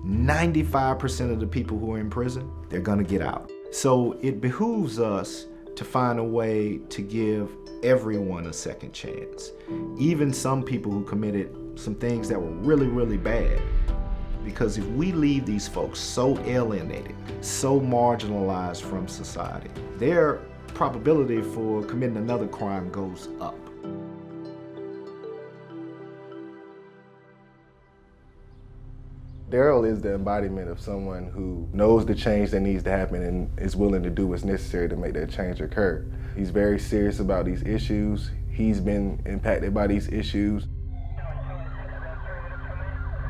95% of the people who are in prison, they're gonna get out. So it behooves us to find a way to give everyone a second chance. Even some people who committed some things that were really, really bad. Because if we leave these folks so alienated, so marginalized from society, their probability for committing another crime goes up. Daryl is the embodiment of someone who knows the change that needs to happen and is willing to do what's necessary to make that change occur. He's very serious about these issues. He's been impacted by these issues.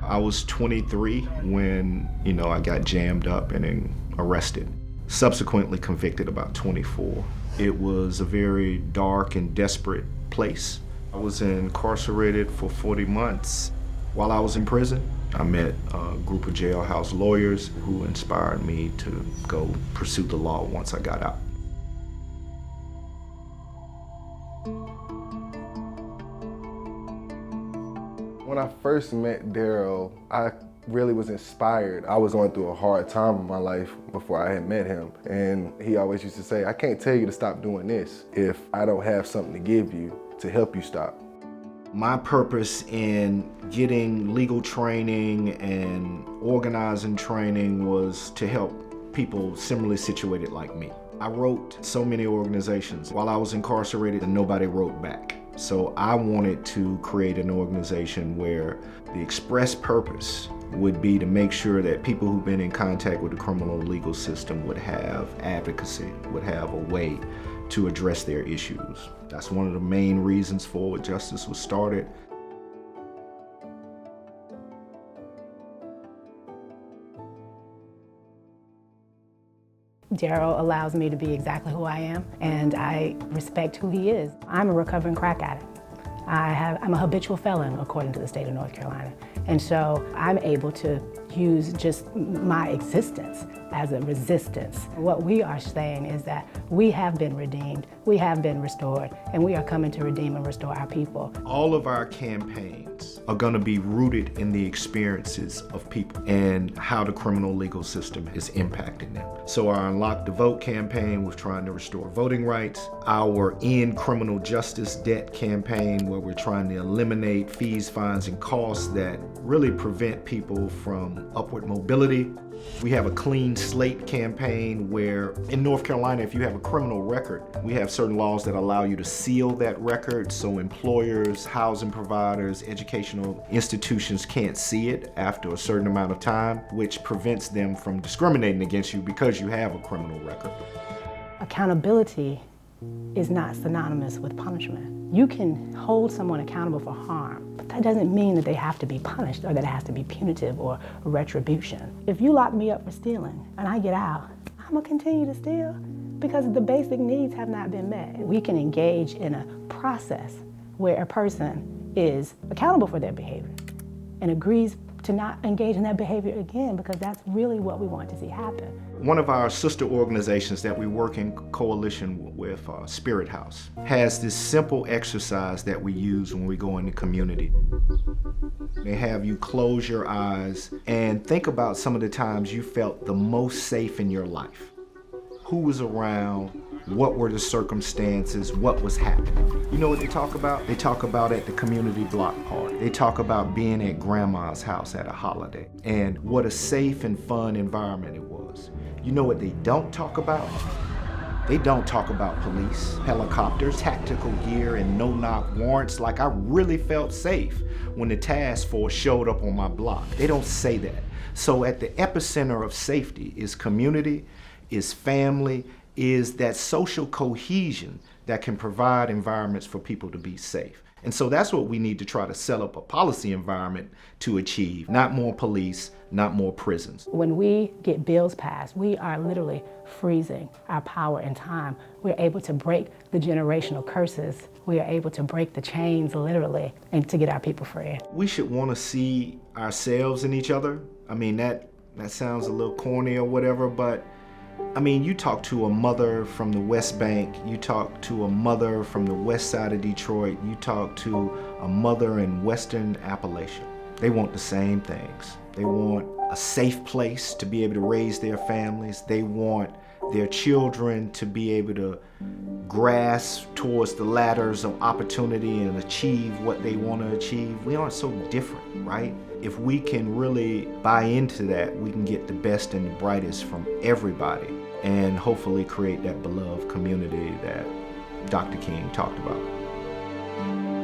I was 23 when, I got jammed up and then arrested. Subsequently convicted about 24. It was a very dark and desperate place. I was incarcerated for 40 months. While I was in prison, I met a group of jailhouse lawyers who inspired me to go pursue the law once I got out. When I first met Daryl, I really was inspired. I was going through a hard time in my life before I had met him. And he always used to say, I can't tell you to stop doing this if I don't have something to give you to help you stop. My purpose in getting legal training and organizing training was to help people similarly situated like me. I wrote so many organizations while I was incarcerated and nobody wrote back. So I wanted to create an organization where the express purpose would be to make sure that people who've been in contact with the criminal legal system would have advocacy, would have a way to address their issues. That's one of the main reasons Forward Justice was started. Daryl allows me to be exactly who I am, and I respect who he is. I'm a recovering crack addict. I'm a habitual felon, according to the state of North Carolina. And so I'm able to use just my existence as a resistance. What we are saying is that we have been redeemed, we have been restored, and we are coming to redeem and restore our people. All of our campaigns are going to be rooted in the experiences of people and how the criminal legal system is impacting them. So our Unlock the Vote campaign was trying to restore voting rights. Our End Criminal Justice Debt campaign, where we're trying to eliminate fees, fines, and costs that really prevent people from upward mobility. We have a Clean Slate campaign where in North Carolina, if you have a criminal record, we have certain laws that allow you to seal that record so employers, housing providers, educational institutions can't see it after a certain amount of time, which prevents them from discriminating against you because you have a criminal record. Accountability is not synonymous with punishment. You can hold someone accountable for harm, but that doesn't mean that they have to be punished or that it has to be punitive or retribution. If you lock me up for stealing and I get out, I'm gonna continue to steal because the basic needs have not been met. We can engage in a process where a person is accountable for their behavior and agrees to not engage in that behavior again, because that's really what we want to see happen. One of our sister organizations that we work in coalition with, Spirit House, has this simple exercise that we use when we go in the community. They have you close your eyes and think about some of the times you felt the most safe in your life. Who was around? What were the circumstances? What was happening? You know what they talk about? They talk about at the community block party. They talk about being at grandma's house at a holiday and what a safe and fun environment it was. You know what they don't talk about? They don't talk about police, helicopters, tactical gear, and no-knock warrants. Like, I really felt safe when the task force showed up on my block. They don't say that. So at the epicenter of safety is community, is family, is that social cohesion that can provide environments for people to be safe. And so that's what we need to try to set up a policy environment to achieve. Not more police, not more prisons. When we get bills passed, we are literally freezing our power and time. We're able to break the generational curses. We are able to break the chains literally and to get our people free. We should want to see ourselves in each other. I mean, that sounds a little corny or whatever, but I mean, you talk to a mother from the West Bank, you talk to a mother from the west side of Detroit, you talk to a mother in Western Appalachia. They want the same things. They want a safe place to be able to raise their families. They want their children to be able to grasp towards the ladders of opportunity and achieve what they want to achieve. We aren't so different, right? If we can really buy into that, we can get the best and the brightest from everybody and hopefully create that beloved community that Dr. King talked about.